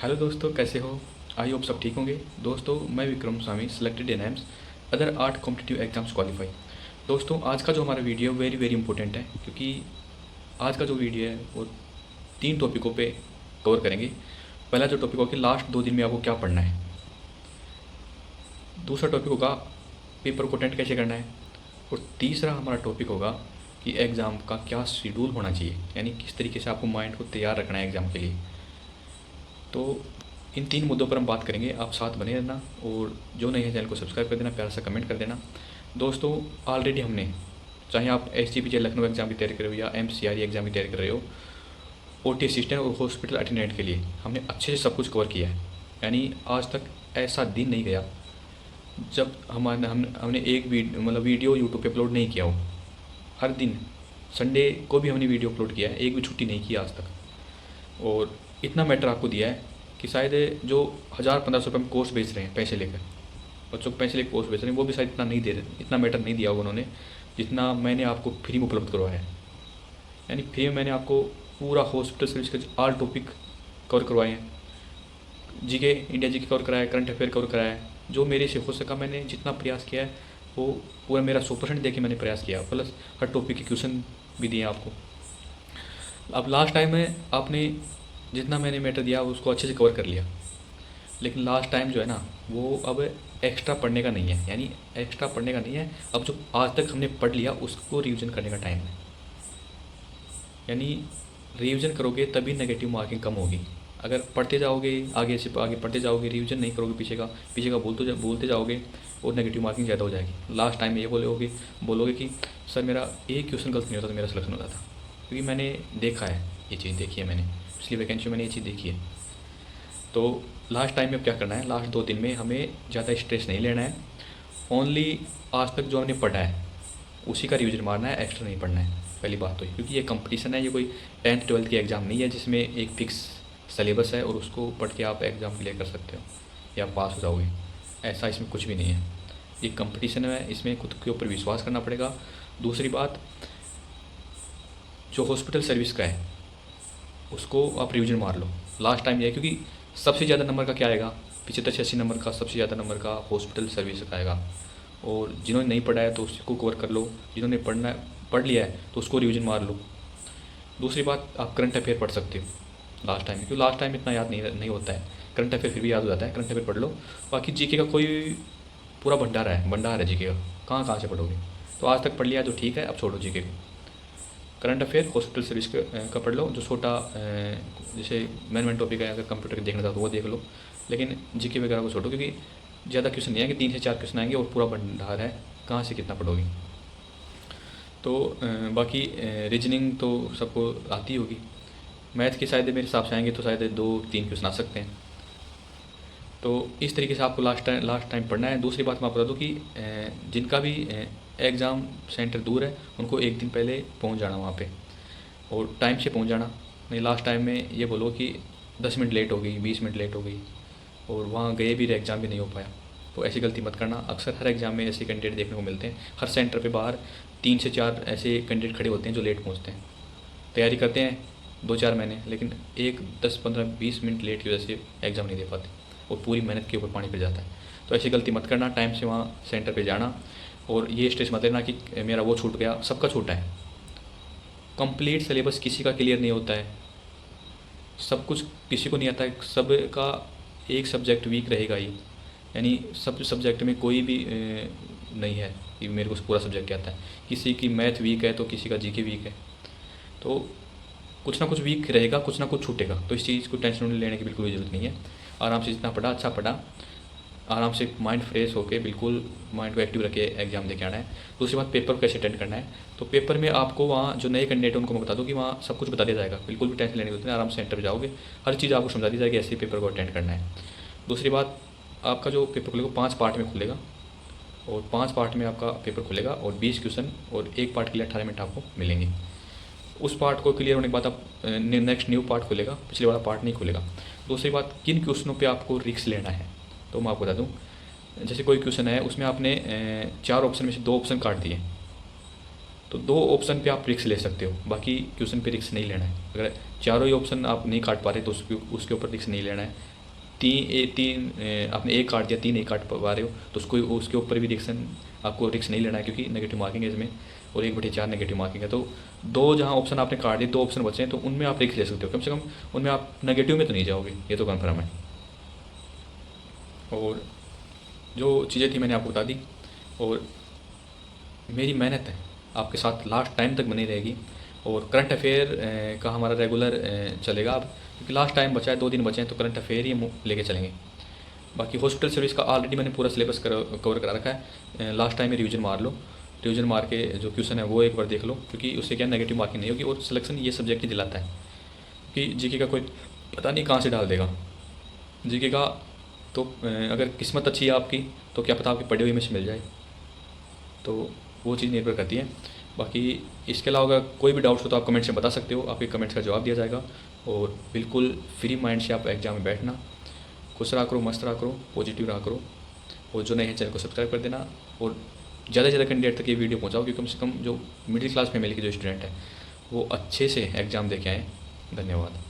Hello दोस्तों, कैसे हो? आई होप सब ठीक होंगे। दोस्तों, मैं Vikram Swami, selected in AIIMS other 8 competitive exams qualify. दोस्तों, आज का जो हमारा वीडियो वेरी वेरी इंपॉर्टेंट है, क्योंकि आज का जो वीडियो है वो 3 टॉपिकों पे कवर करेंगे। पहला जो टॉपिक होगा कि लास्ट 2 दिन में आपको क्या पढ़ना है। दूसरा टॉपिक होगा पेपर को अटेंड कैसे करना है। और तीसरा हमारा टॉपिक होगा कि एग्ज़ाम का क्या शेड्यूल होना चाहिए, यानी किस तरीके से आपको माइंड को तैयार रखना है एग्ज़ाम के लिए। तो इन 3 मुद्दों पर हम बात करेंगे। आप साथ बने रहना, और जो नहीं है चैनल को सब्सक्राइब कर देना, प्यारा सा कमेंट कर देना। दोस्तों, ऑलरेडी हमने, चाहे आप SGPC लखनऊ एग्ज़ाम की तैयारी कर रहे हो या MCRE एग्ज़ाम की तैयारी कर रहे हो, OT असिस्टेंट और हॉस्पिटल अटेंडेंट के लिए हमने अच्छे से सब कुछ कवर किया है। यानी आज तक ऐसा दिन नहीं गया जब हमने एक वीडियो यूट्यूब पे अपलोड नहीं किया हो। हर दिन संडे को भी हमने वीडियो अपलोड किया है, एक भी छुट्टी नहीं की आज तक। और इतना मैटर आपको दिया है कि शायद जो 1000-1500 रुपये में कोर्स बेच रहे हैं, पैसे लेकर बच्चों को पैसे लेकर कोर्स बेच रहे हैं, वो भी शायद इतना नहीं दे रहे, इतना मैटर नहीं दिया होगा उन्होंने जितना मैंने आपको फ्री में उपलब्ध करवाया है। यानी फ्री में मैंने आपको पूरा हॉस्पिटल सर्विस के ऑल टॉपिक कवर करवाए हैं। जीके, इंडिया जीके कवर कराया है, करंट अफेयर कवर कराया है। जो मेरे से हो सका मैंने जितना प्रयास किया है वो पूरा मेरा 100% दे के मैंने प्रयास किया, प्लस हर टॉपिक के क्वेश्चन भी दिए आपको। अब लास्ट टाइम में आपने जितना मैंने मैटर दिया उसको अच्छे से कवर कर लिया, लेकिन लास्ट टाइम जो है ना वो अब एक्स्ट्रा पढ़ने का नहीं है। यानी एक्स्ट्रा पढ़ने का नहीं है, अब जो आज तक हमने पढ़ लिया उसको रिवीजन करने का टाइम है। यानी रिवीजन करोगे तभी नेगेटिव मार्किंग कम होगी। अगर पढ़ते जाओगे, आगे से आगे पढ़ते जाओगे, रिवीजन नहीं करोगे, पीछे का बोलते जाओगे, और नेगेटिव मार्किंग ज़्यादा हो जाएगी। लास्ट टाइम में ये बोलोगे कि सर मेरा एक क्वेश्चन गलत नहीं होता तो मेरा सिलेक्शन हो जाता, क्योंकि मैंने देखा है, ये चीज़ देखी है मैंने, पिछली वैकेंसी में मैंने ये चीज़ देखी है। तो लास्ट टाइम में क्या करना है, लास्ट 2 दिन में हमें ज़्यादा स्ट्रेस नहीं लेना है। ओनली आज तक जो हमने पढ़ा है उसी का रिवीजन मारना है, एक्स्ट्रा नहीं पढ़ना है। पहली बात तो ये, क्योंकि ये कंपटीशन है, ये कोई 10th 12th की एग्ज़ाम नहीं है जिसमें एक फ़िक्स सिलेबस है और उसको पढ़ के आप एग्ज़ाम क्लियर कर सकते हो या पास हो जाओगे। ऐसा इसमें कुछ भी नहीं है। ये कंपटीशन है, इसमें खुद के ऊपर विश्वास करना पड़ेगा। दूसरी बात, जो हॉस्पिटल सर्विस का है उसको आप रिवीजन मार लो। लास्ट टाइम ये है, क्योंकि सबसे ज़्यादा नंबर का क्या आएगा, 75 से 80 नंबर का सबसे ज़्यादा नंबर का हॉस्पिटल सर्विस का आएगा। और जिन्होंने नहीं पढ़ा है तो उसको कवर कर लो, जिन्होंने पढ़ लिया है तो उसको रिवीजन मार लो। दूसरी बात, आप करंट अफेयर पढ़ सकते हो लास्ट टाइम में, क्योंकि लास्ट टाइम इतना याद नहीं होता है। करंट अफेयर फिर भी याद हो जाता है, करंट अफेयर पढ़ लो। बाकी जीके का कोई पूरा भंडार है जीके का, कहाँ कहाँ से पढ़ोगे। तो आज तक पढ़ लिया तो ठीक है, अब छोड़ो जीके को। करंट अफेयर हॉस्पिटल सर्विस का पढ़ लो, जो छोटा जैसे मेन टॉपिक है, अगर कंप्यूटर देखना चाहो तो वो देख लो। लेकिन जीके वगैरह को छोड़ो, क्योंकि ज़्यादा क्वेश्चन नहीं आएंगे, 3 से 4 क्वेश्चन आएंगे और पूरा भंडार है, कहाँ से कितना पढ़ोगे। तो बाकी रीजनिंग तो सबको आती होगी। मैथ की शायद मेरे हिसाब से आएंगे तो शायद 2-3 क्वेश्चन आ सकते हैं। तो इस तरीके से आपको लास्ट टाइम पढ़ना है। दूसरी बात मैं आपको बता दूँ कि जिनका भी एग्ज़ाम सेंटर दूर है उनको एक दिन पहले पहुंच जाना वहाँ पे, और टाइम से पहुंच जाना। नहीं लास्ट टाइम में ये बोलो कि 10 मिनट लेट हो गई, 20 मिनट लेट हो गई, और वहाँ गए भी एग्ज़ाम भी नहीं हो पाया। तो ऐसी गलती मत करना। अक्सर हर एग्ज़ाम में ऐसे कैंडिडेट देखने को मिलते हैं। हर सेंटर पे बाहर 3 से 4 ऐसे कैंडिडेट खड़े होते हैं जो लेट पहुँचते हैं। तैयारी करते हैं 2-4 महीने, लेकिन 10-15-20 मिनट लेट की वजह से एग्ज़ाम नहीं दे पाते, और पूरी मेहनत के ऊपर पानी फिर जाता है। तो ऐसी गलती मत करना, टाइम से वहाँ सेंटर पे जाना। और ये स्ट्रेस मत लेना कि मेरा वो छूट गया, सबका छूटा है। कंप्लीट सिलेबस किसी का क्लियर नहीं होता है, सब कुछ किसी को नहीं आता है, सब का एक सब्जेक्ट वीक रहेगा ही। यानी सब सब्जेक्ट में कोई भी नहीं है कि मेरे को पूरा सब्जेक्ट आता है। किसी की मैथ वीक है तो किसी का जीके वीक है, तो कुछ ना कुछ वीक रहेगा, कुछ ना कुछ छूटेगा। तो इस चीज़ को टेंशन लेने की बिल्कुल भी ज़रूरत नहीं है। आराम से जितना पढ़ा अच्छा पढ़ा, आराम से माइंड फ्रेश होके बिल्कुल माइंड को एक्टिव रखे एग्जाम देके आना है। दूसरी बात, पेपर को कैसे अटेंड करना है। तो पेपर में आपको वहाँ जो नए कैंडिडेट उनको मैं बता दूँ कि वहाँ सब कुछ बता दिया जाएगा, बिल्कुल भी टेंशन लेने की जरूरत नहीं। आराम से सेंटर पर जाओगे, हर चीज़ आपको समझा दी जाएगी, ऐसे पेपर को अटेंड करना है। दूसरी बात, आपका जो पेपर खुलेगा 5 पार्ट में खुलेगा, और 5 पार्ट में आपका पेपर खुलेगा, और 20 क्वेश्चन, और एक पार्ट के लिए 18 मिनट आपको मिलेंगे। उस पार्ट को क्लियर होने के बाद आप नेक्स्ट न्यू पार्ट खुलेगा, पिछले वाला पार्ट नहीं खुलेगा। दूसरी बात, किन क्वेश्चनों पे आपको रिस्क लेना है, तो मैं आपको बता दूं। जैसे कोई क्वेश्चन है उसमें आपने 4 ऑप्शन में से 2 ऑप्शन काट दिए, तो 2 ऑप्शन पे आप रिस्क ले सकते हो, बाकी क्वेश्चन पे रिस्क नहीं लेना है। अगर चारों ही ऑप्शन आप नहीं काट पा रहे तो उसके ऊपर रिस्क नहीं लेना है। आपने एक काट दिया, 3 नहीं काट पा रहे हो तो उसके ऊपर भी आपको रिस्क नहीं लेना है, क्योंकि नेगेटिव मार्किंग है इसमें, और 1/4 नेगेटिव मार्किंग है। तो 2 जहाँ ऑप्शन आपने काट दिए, 2 ऑप्शन बचे हैं, तो उनमें आप रिस्क ले सकते हो। कम से कम उनमें आप नेगेटिव में तो नहीं जाओगे, ये तो कन्फर्म है। और जो चीज़ें थी मैंने आपको बता दी, और मेरी मेहनत है आपके साथ लास्ट टाइम तक बनी रहेगी। और करंट अफेयर का हमारा रेगुलर चलेगा अब, क्योंकि लास्ट टाइम बचा है, 2 दिन बचे हैं, तो करंट अफेयर ही हम लेके चलेंगे। बाकी हॉस्पिटल सर्विस का ऑलरेडी मैंने पूरा सिलेबस कवर करा रखा है। लास्ट टाइम में रिवीजन मार लो, रिवीजन मार के जो क्वेश्चन है वो एक बार देख लो, क्योंकि उससे क्या नेगेटिव मार्किंग नहीं होगी, और सिलेक्शन ये सब्जेक्ट ही दिलाता है। क्योंकि जीके का कोई पता नहीं कहाँ से डाल देगा। जीके का तो अगर किस्मत अच्छी है आपकी तो क्या पता आपकी पढ़ी हुई में से मिल जाए, तो वो चीज़ निर्भर करती है। बाकी इसके अलावा अगर कोई भी डाउट्स हो तो आप कमेंट्स में बता सकते हो, आपके कमेंट्स का जवाब दिया जाएगा। और बिल्कुल फ्री माइंड से आप एग्ज़ाम में बैठना, खुश रहा करो, मस्त रहा करो, पॉजिटिव रहा करो। और जो नए हैं चैनल को सब्सक्राइब कर देना, और ज़्यादा से ज़्यादा कैंडिडेट तक ये वीडियो पहुँचाओ, क्योंकि कम से कम जो मिडिल क्लास फैमिली के जो स्टूडेंट हैं वो अच्छे से एग्ज़ाम दे के आएँ। धन्यवाद।